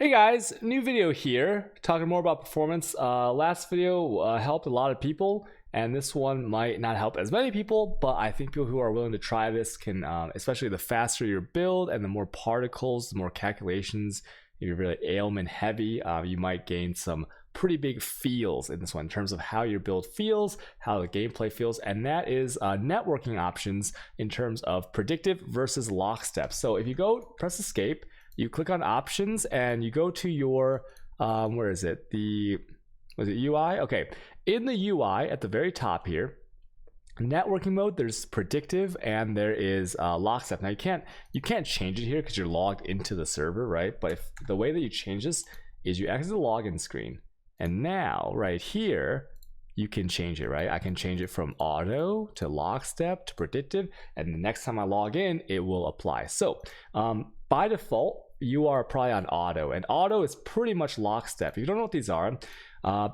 Hey guys, new video here, talking more about performance. Last video helped a lot of people, and this one might not help as many people, but I think people who are willing to try this can, especially the faster your build and the more particles, the more calculations, if you're really ailment heavy, you might gain some pretty big feels in this one in terms of how your build feels, how the gameplay feels, and that is networking options in terms of predictive versus lockstep. So if you go press escape, you click on options and you go to your where is it, was it UI? Okay, in the UI at the very top here, networking mode, there's predictive and there is lockstep. Now you can't change it here because you're logged into the server, right? But if the way that you change this is you exit the login screen, and now right here you can change it, right? I can change it from auto to lockstep to predictive, and the next time I log in it will apply. So by default you are probably on auto, and auto is pretty much lockstep. If you don't know what these are,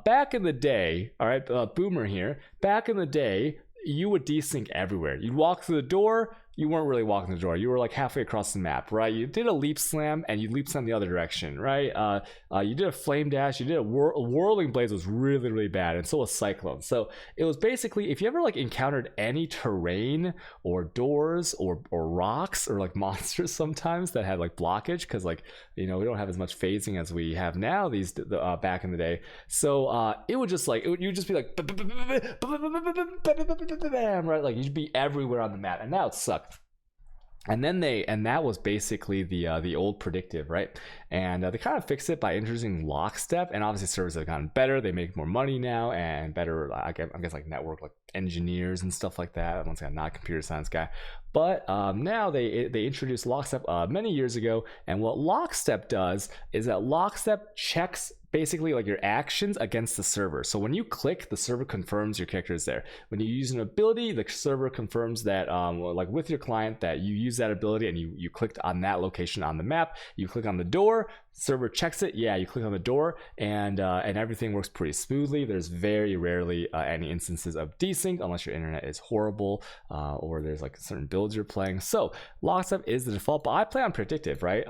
back in the day, all right, boomer here, back in the day you would desync everywhere. You'd walk through the door, you weren't really walking the door, you were like halfway across the map, right? You did a leap slam and you leap slam the other direction, right? You did a flame dash, you did a whirling blades was really bad, and so was cyclone. So it was basically, if you ever like encountered any terrain or doors or rocks or like monsters sometimes that had like blockage, because like, you know, we don't have as much phasing as we have now back in the day. So it would just like, you'd just be like right, like you'd be everywhere on the map, and that would suck. And then that was basically the old predictive, right? And they kind of fixed it by introducing lockstep, and obviously servers have gotten better. They make more money now and better, I guess like network like engineers and stuff like that. Once again, not a computer science guy, but now they introduced lockstep many years ago. And what lockstep does is that lockstep checks basically like your actions against the server. So when you click, the server confirms your character is there. When you use an ability, the server confirms that like with your client that you use that ability and you clicked on that location on the map. You click on the door, server checks it, yeah, you click on the door, and everything works pretty smoothly. There's very rarely any instances of desync unless your internet is horrible or there's like certain builds you're playing. So lockstep is the default, but I play on predictive, right?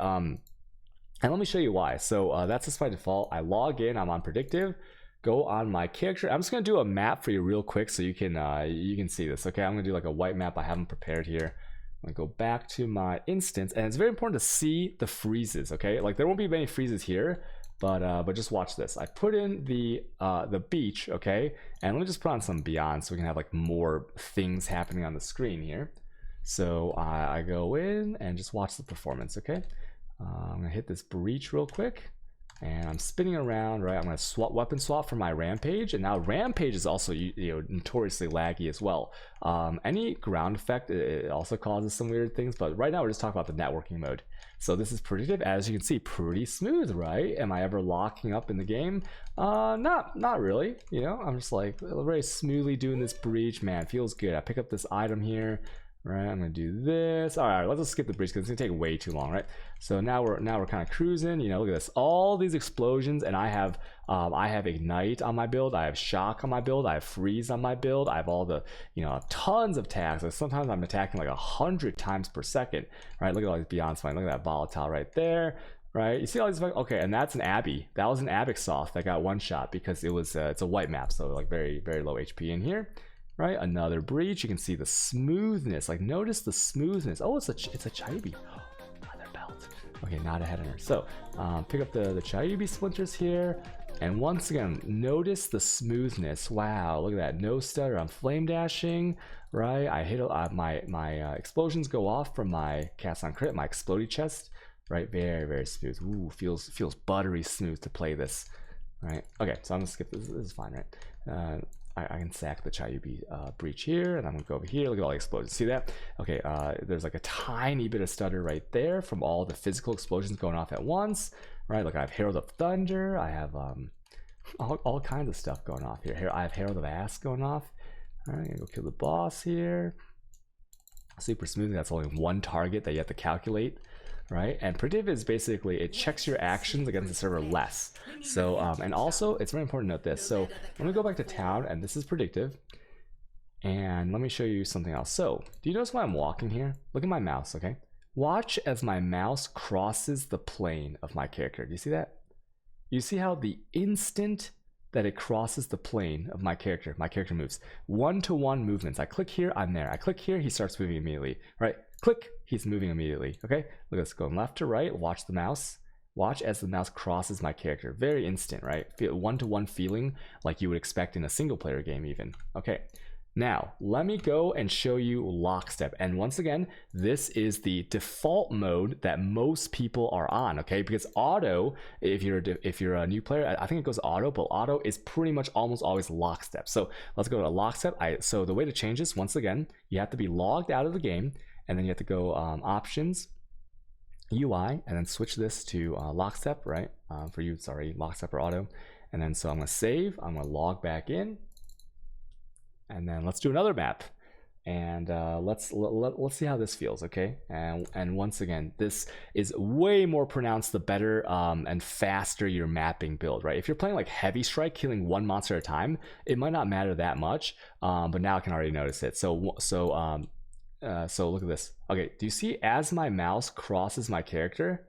And let me show you why. So that's just by default. I log in, I'm on predictive, go on my character. I'm just gonna do a map for you real quick so you can see this. Okay, I'm gonna do like a white map I haven't prepared here. I'm gonna go back to my instance, and it's very important to see the freezes. Okay, like there won't be many freezes here, but just watch this. I put in the beach, okay, and let me just put on some beyond so we can have like more things happening on the screen here. So I go in and just watch the performance. Okay. I'm gonna hit this breach real quick, and I'm spinning around, right? I'm gonna weapon swap for my rampage, and now rampage is also notoriously laggy as well. Any ground effect, it also causes some weird things, but right now we're just talking about the networking mode. So this is predictive, as you can see, pretty smooth, right? Am I ever locking up in the game? Not really. You know, I'm just like very smoothly doing this breach. Man, it feels good. I pick up this item here. Right, I'm gonna do this. All right, let's just skip the breach because it's gonna take way too long, right? So now we're kind of cruising. You know, look at this, all these explosions, and I have ignite on my build, I have shock on my build, I have freeze on my build, I have all the tons of tags. Like sometimes I'm attacking like 100 times per second, right? Look at all these beyond spine. Look at that volatile right there. Right, you see all these, okay, and that's an Abby. That was an Abixoth that got one shot because it was it's a white map, so like very low HP in here. Right, another breach. You can see the smoothness. Like, notice the smoothness. Oh, it's a Chaibi. Oh, leather belt. Okay, not ahead of her. So, pick up the Chaibi splinters here, and once again, notice the smoothness. Wow, look at that. No stutter. I'm flame dashing. Right, I hit my explosions go off from my cast on crit, my explodey chest. Right, very smooth. Ooh, feels buttery smooth to play this. Right. Okay, so I'm gonna skip this. This is fine, right? I can sack the Chayubi breach here, and I'm gonna go over here. Look at all the explosions. See that? Okay, there's like a tiny bit of stutter right there from all the physical explosions going off at once. Right? Look, I have Herald of Thunder. I have all kinds of stuff going off here. I have Herald of Ass going off. All right, I'm gonna go kill the boss here. Super smooth. That's only one target that you have to calculate. Right, and predictive is basically it checks your actions against the server less. So and also it's very important to note this. So let me go back to town, and this is predictive, and let me show you something else. So do you notice why I'm walking here? Look at my mouse. Okay, Watch as my mouse crosses the plane of my character. Do you see that? You see how the instant that it crosses the plane of my character moves. One-to-one movements. I click here, I'm there. I click here, he starts moving immediately. Right? Click, he's moving immediately. Okay? Look at this, going left to right. Watch the mouse. Watch as the mouse crosses my character. Very instant, right? One-to-one feeling like you would expect in a single-player game even. Okay. Now, let me go and show you Lockstep. And once again, this is the default mode that most people are on, okay? Because auto, if you're a new player, I think it goes auto, but auto is pretty much almost always Lockstep. So let's go to Lockstep. So the way to change this, once again, you have to be logged out of the game, and then you have to go Options, UI, and then switch this to Lockstep, right? For you, it's already Lockstep or auto. And then so I'm gonna save, I'm gonna log back in. And then let's do another map, and let's see how this feels, okay? And once again, this is way more pronounced the better and faster your mapping build, right? If you're playing like Heavy Strike, killing one monster at a time, it might not matter that much, but now I can already notice it. So look at this. Okay, do you see as my mouse crosses my character,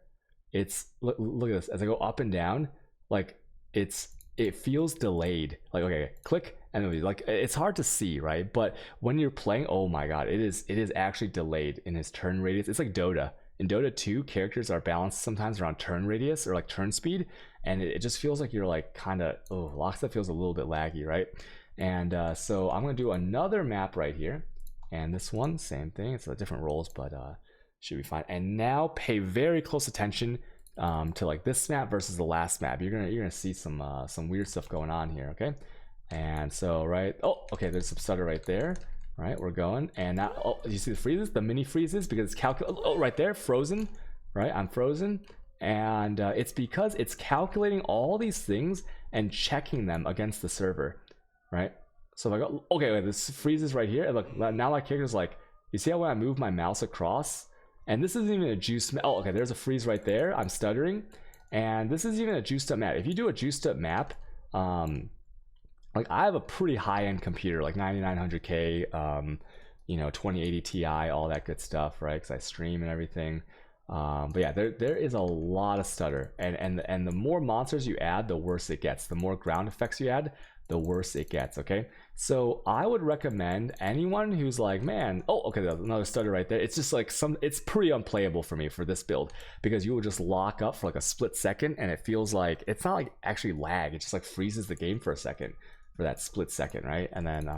it's look at this, as I go up and down, like it feels delayed. Like, okay, click, and then like it's hard to see, right? But when you're playing, oh my god, it is actually delayed in his turn radius. It's like Dota. In Dota 2, characters are balanced sometimes around turn radius or like turn speed, and it just feels like you're like kind of, oh, Lockstep feels a little bit laggy, right? And so I'm gonna do another map right here, and this one, same thing. It's different roles, but should be fine. And now pay very close attention to like this map versus the last map. You're gonna see some weird stuff going on here, okay? And so right, oh, okay, there's some stutter right there. Right, we're going, and now, oh, you see the freezes, the mini freezes, because it's oh, right there, frozen, right? I'm frozen, and it's because it's calculating all these things and checking them against the server, right? So if I go, okay, wait, this freezes right here, and look, now my character's like, you see how when I move my mouse across, and this isn't even a juice, oh, okay, there's a freeze right there, I'm stuttering, and this is even a juiced up map. If you do a juiced up map, like I have a pretty high-end computer, like 9900K, you know, 2080 Ti, all that good stuff, right? Because I stream and everything. But yeah, there is a lot of stutter, and the more monsters you add, the worse it gets. The more ground effects you add, the worse it gets. Okay, so I would recommend anyone who's like, man, oh, okay, there's another stutter right there. It's just like it's pretty unplayable for me for this build, because you will just lock up for like a split second, and it feels like it's not like actually lag. It just like freezes the game for a second. For that split second, right? And then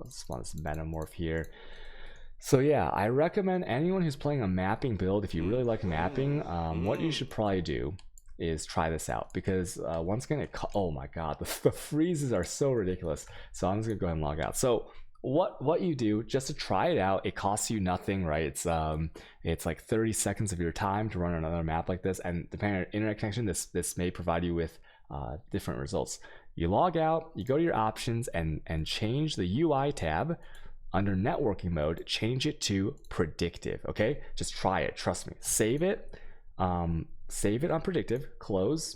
spawn this metamorph here. So yeah, I recommend anyone who's playing a mapping build, if you really like mapping, what you should probably do is try this out, because once again, oh my god, the freezes are so ridiculous. So I'm just gonna go ahead and log out. So what you do just to try it out, it costs you nothing, right? It's like 30 seconds of your time to run another map like this, and depending on your internet connection, this may provide you with different results. You log out, you go to your options, and change the UI tab. Under networking mode, change it to predictive. Okay, just try it, trust me. Save it on predictive, close,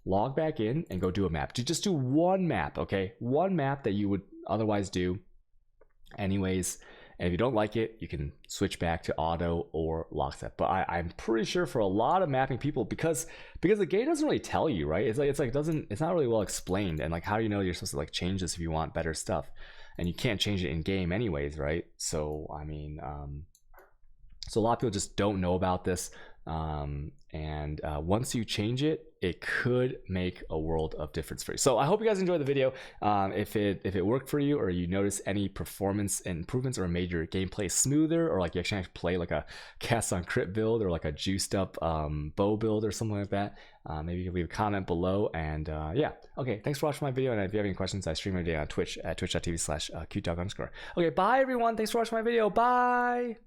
log back in, and go do a map. Just do one map, okay? One map that you would otherwise do anyways. And if you don't like it, you can switch back to auto or Lockstep. But I'm pretty sure for a lot of mapping people, because the game doesn't really tell you, right? It's not really well explained. And like, how do you know you're supposed to like change this if you want better stuff? And you can't change it in game anyways, right? So I mean, so a lot of people just don't know about this. And once you change it, it could make a world of difference for you. So I hope you guys enjoyed the video. If it worked for you, or you notice any performance improvements, or made your gameplay smoother, or like you actually play like a cast on crit build, or like a juiced up bow build or something like that, maybe you can leave a comment below. And yeah, okay, thanks for watching my video. And if you have any questions, I stream every day on Twitch at twitch.tv/QTalk_. Okay, bye everyone, thanks for watching my video. Bye.